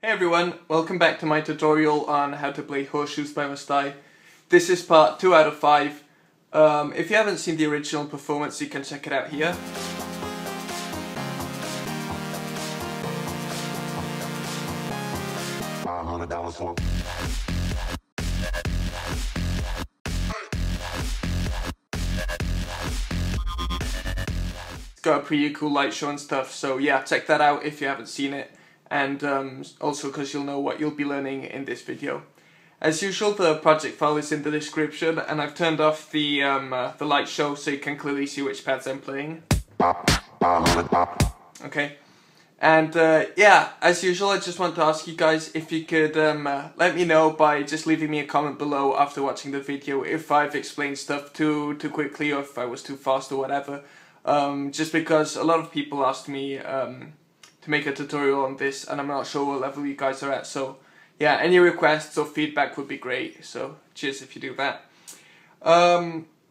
Hey everyone, welcome back to my tutorial on how to play Horseshoes by Mustai. This is part 2 out of 5. If you haven't seen the original performance, you can check it out here. It's got a pretty cool light show and stuff, so yeah, check that out if you haven't seen it. And also because you'll know what you'll be learning in this video. As usual, the project file is in the description, and I've turned off the light show so you can clearly see which pads I'm playing. Okay, and yeah, as usual, I just want to ask you guys if you could let me know by just leaving me a comment below after watching the video if I've explained stuff too quickly or if I was too fast or whatever. Just because a lot of people asked me to make a tutorial on this, and I'm not sure what level you guys are at, so yeah, any requests or feedback would be great, so cheers if you do that.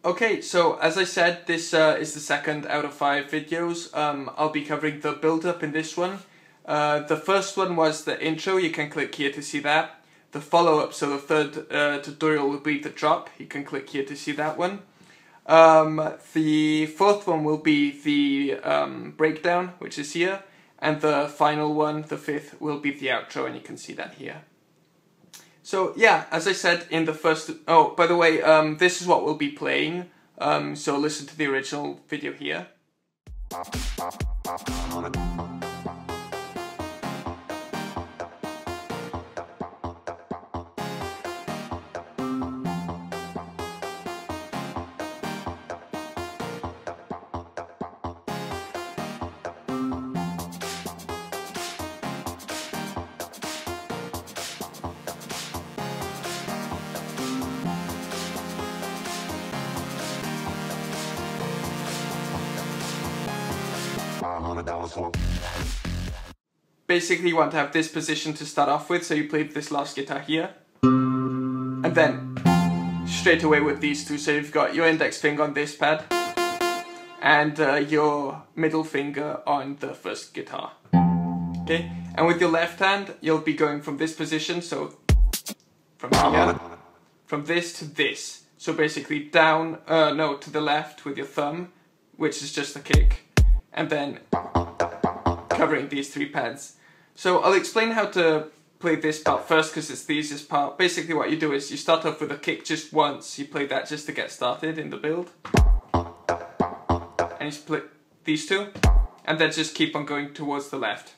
Okay, so as I said, this is the second out of 5 videos. I'll be covering the build-up in this one. The first one was the intro, you can click here to see that. The follow-up, so the third tutorial will be the drop, you can click here to see that one. The fourth one will be the breakdown, which is here. And the final one, the fifth, will be the outro, and you can see that here. So yeah, as I said in the first... Oh, by the way, this is what we'll be playing, so listen to the original video here. Basically you want to have this position to start off with, so you played this last guitar here. And then straight away with these two, so you've got your index finger on this pad and your middle finger on the first guitar. Okay, and with your left hand you'll be going from this position, so from here, from this to this. So basically down, no, to the left with your thumb, which is just a kick, and then covering these 3 pads. So I'll explain how to play this part first because it's the easiest part. Basically what you do is you start off with a kick just once, you play that just to get started in the build. And you split these two, and then just keep on going towards the left.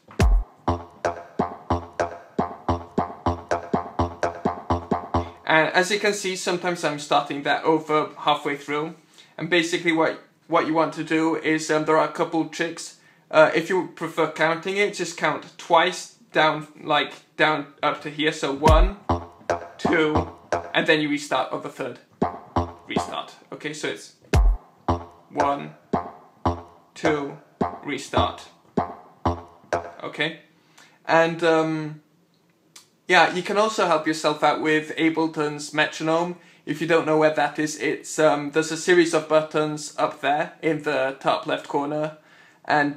And as you can see, sometimes I'm starting that over halfway through. And basically what you want to do is, there are a couple tricks. If you prefer counting it, just count twice down, like down up to here. So 1, 2, and then you restart on the third. Restart. Okay, so it's 1, 2, restart. Okay, and yeah, you can also help yourself out with Ableton's metronome. If you don't know where that is, it's there's a series of buttons up there in the top left corner. And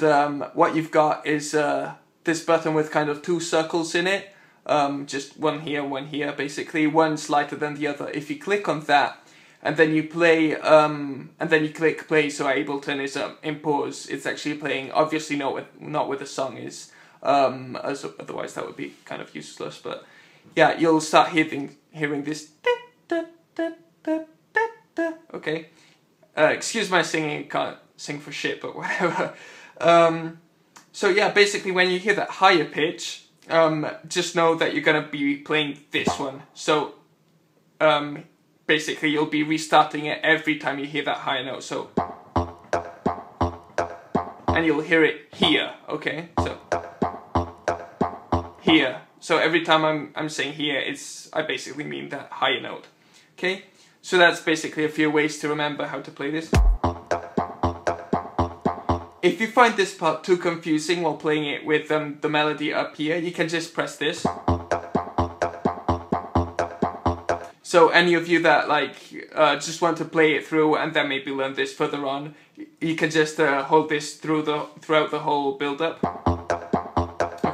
what you've got is this button with kind of 2 circles in it, just one here, basically. One's lighter than the other. If you click on that, and then you play, and then you click play, so Ableton is in pause. It's actually playing, obviously not where the song is, as otherwise that would be kind of useless. But yeah, you'll start hearing this. Okay, excuse my singing, can't sing for shit, but whatever. So yeah, basically when you hear that higher pitch, just know that you're gonna be playing this one. So basically you'll be restarting it every time you hear that higher note. So, and you'll hear it here. Okay, so here. So every time I'm saying here, I basically mean that higher note. Okay, so that's basically a few ways to remember how to play this. If you find this part too confusing while playing it with the melody up here, you can just press this. So any of you that like just want to play it through and then maybe learn this further on, you can just hold this throughout the whole build-up.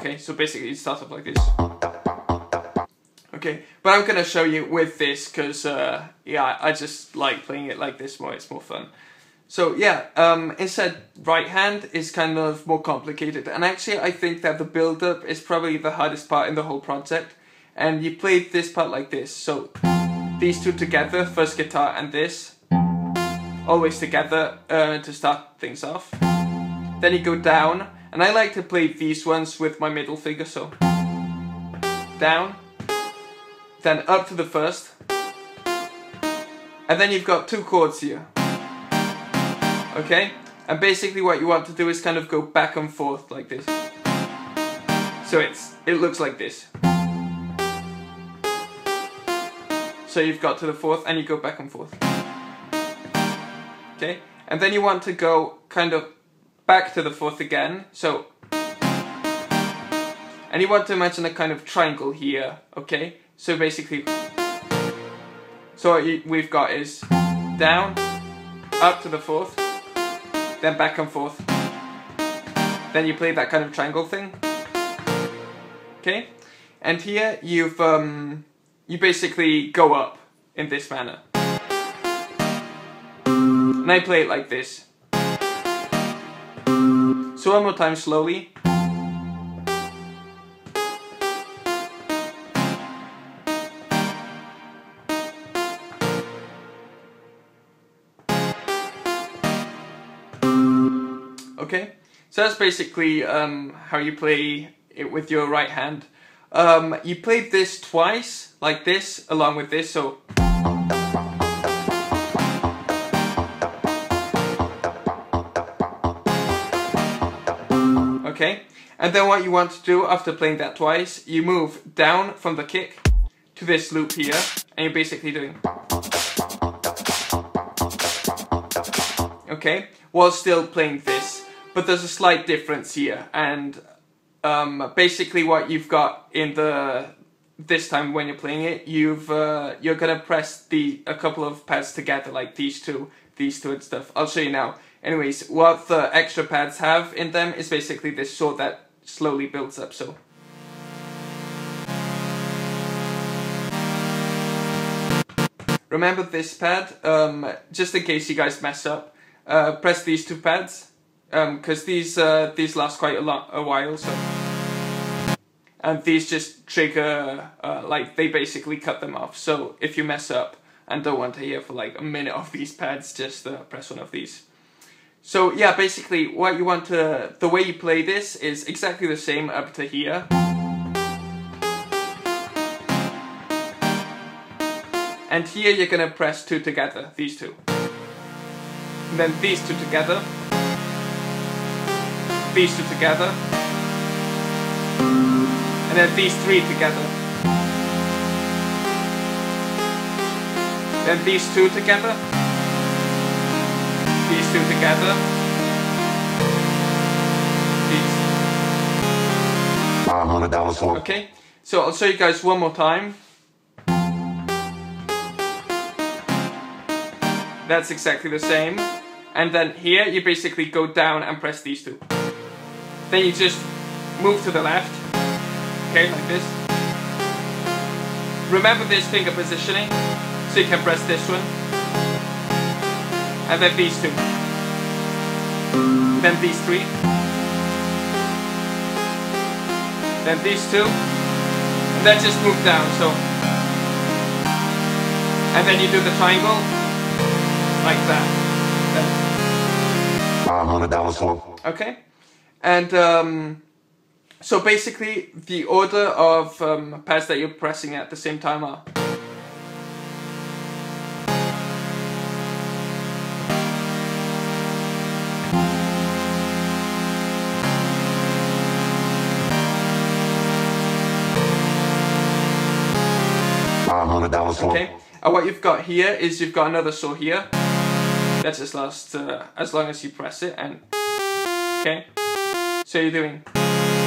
Okay, so basically it starts off like this. Okay, but I'm gonna show you with this because yeah, I just like playing it like this more. It's more fun. So yeah, instead right hand is kind of more complicated, and actually I think that the build-up is probably the hardest part in the whole project. And you play this part like this. So these two together, first guitar and this, always together to start things off. Then you go down, and I like to play these ones with my middle finger. So down, then up to the first, and then you've got two chords here. Okay, and basically what you want to do is kind of go back and forth like this. So it looks like this. So you've got to the fourth and you go back and forth. Okay, and then you want to go kind of back to the fourth again. So, and you want to imagine a kind of triangle here. Okay, so basically, so what we've got is down, up to the fourth, then back and forth. Then you play that kind of triangle thing. Okay, and here you've you basically go up in this manner. And I play it like this. So one more time slowly. Okay, so that's basically how you play it with your right hand. You play this twice, like this, along with this, so. Okay, and then what you want to do after playing that twice, you move down from the kick to this loop here, and you're basically doing. Okay, while still playing this, but there's a slight difference here, and basically what you've got in this time when you're playing it, you're gonna press a couple of pads together, like these two and stuff. I'll show you now. Anyways, what the extra pads have in them is basically this sword that slowly builds up, so. Remember this pad, just in case you guys mess up, press these two pads, because these last quite a while, so. And these just trigger, like they basically cut them off, so if you mess up and don't want to hear for like a minute of these pads, just press one of these. So yeah, basically what you want to, the way you play this is exactly the same up to here. And here you're gonna press two together, these two. And then these two together. These two together. And then these three together. Then these two together. These two together. These. $500 for. Okay, so I'll show you guys one more time. That's exactly the same. And then here you basically go down and press these two. Then you just move to the left. Okay, like this. Remember this finger positioning, so you can press this one. And then these two. Then these three. Then these two. And then just move down, so. And then you do the triangle. Like that. $500 for. Okay. And so basically the order of pads that you're pressing at the same time are $500 for. Okay. And what you've got here is you've got another saw here. That just lasts as long as you press it, and okay. So you're doing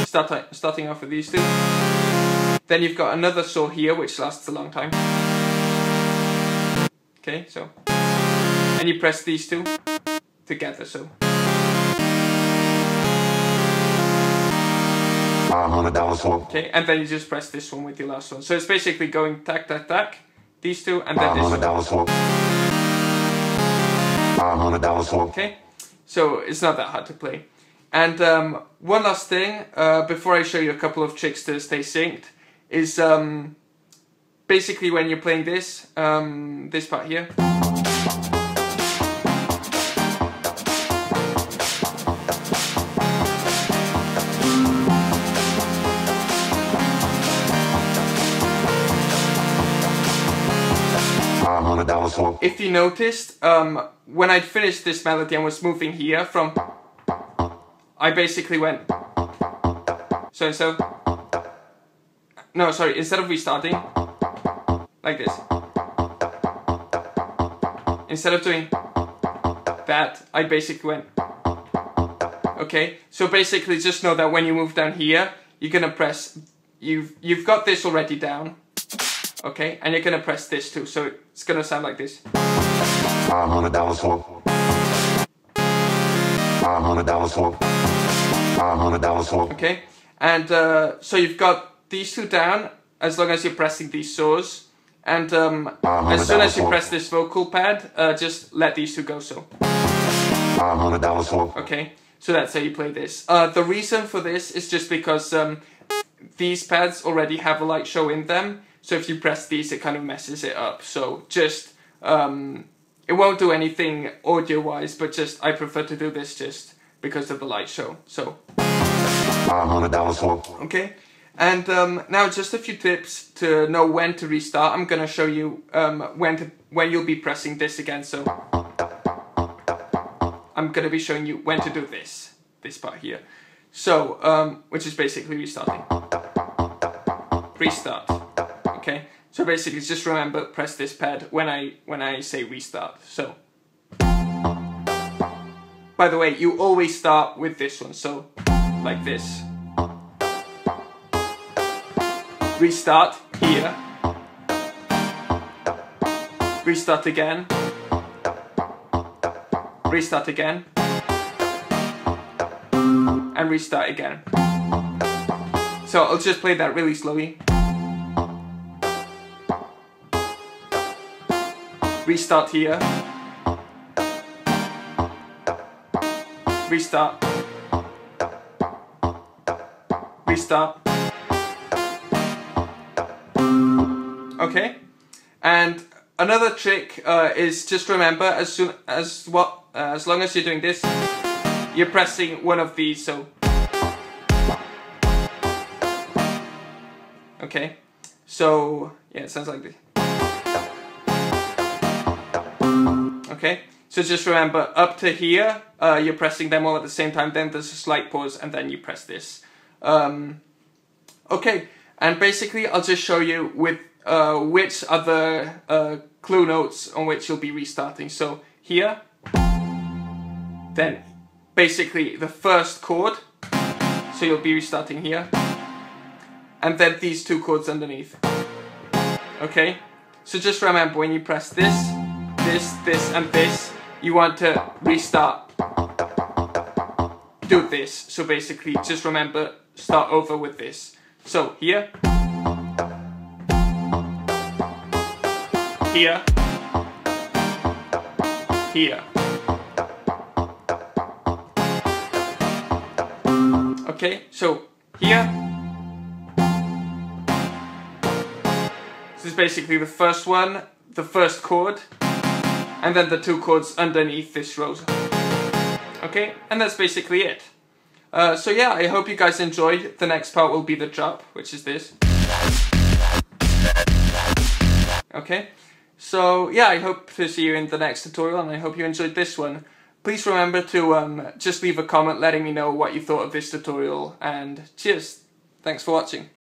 starting off with these two. Then you've got another saw here which lasts a long time. Okay, so and you press these two together, so Okay, and then you just press this one with your last one. So it's basically going tack, tack, tack, these two, and then this one. Okay, so it's not that hard to play. And one last thing, before I show you a couple of tricks to stay synced, is basically when you're playing this, this part here. If you noticed, when I'd finished this melody and was moving here from, I basically went, instead of restarting, like this, instead of doing that, I basically went, okay, so basically just know that when you move down here, you're gonna press, you've got this already down, okay, and you're gonna press this too, so it's gonna sound like this. Okay, and so you've got these two down as long as you're pressing these saws, and as soon as you press this vocal pad, just let these two go. So okay, so that's how you play this. The reason for this is just because these pads already have a light show in them, so if you press these it kind of messes it up. So just it won't do anything audio wise, but just I prefer to do this just because of the light show. So okay, and now just a few tips to know when to restart. I'm gonna show you when you'll be pressing this again. So I'm gonna be showing you when to do this part here. So which is basically restarting. Restart. Okay, so basically just remember, press this pad when I say restart. So by the way, you always start with this one, so like this. Restart here. Restart again. Restart again. And restart again. So I'll just play that really slowly. Restart here. Restart. Restart. Okay, and another trick is just remember, as long as you're doing this, you're pressing one of these. So okay, so yeah, it sounds like this. Okay, so just remember, up to here, you're pressing them all at the same time, then there's a slight pause, and then you press this. Okay, and basically I'll just show you with which other clue notes on which you'll be restarting. So here, then basically the first chord, so you'll be restarting here, and then these two chords underneath. Okay, so just remember, when you press this, this, and this, you want to restart. Do this. So basically, just remember, start over with this. So here, here, here. Okay, so here. This is basically the first one, the first chord, and then the two chords underneath this row. Okay, and that's basically it. So yeah, I hope you guys enjoyed. The next part will be the drop, which is this. Okay, so yeah, I hope to see you in the next tutorial, and I hope you enjoyed this one. Please remember to just leave a comment letting me know what you thought of this tutorial, and cheers! Thanks for watching.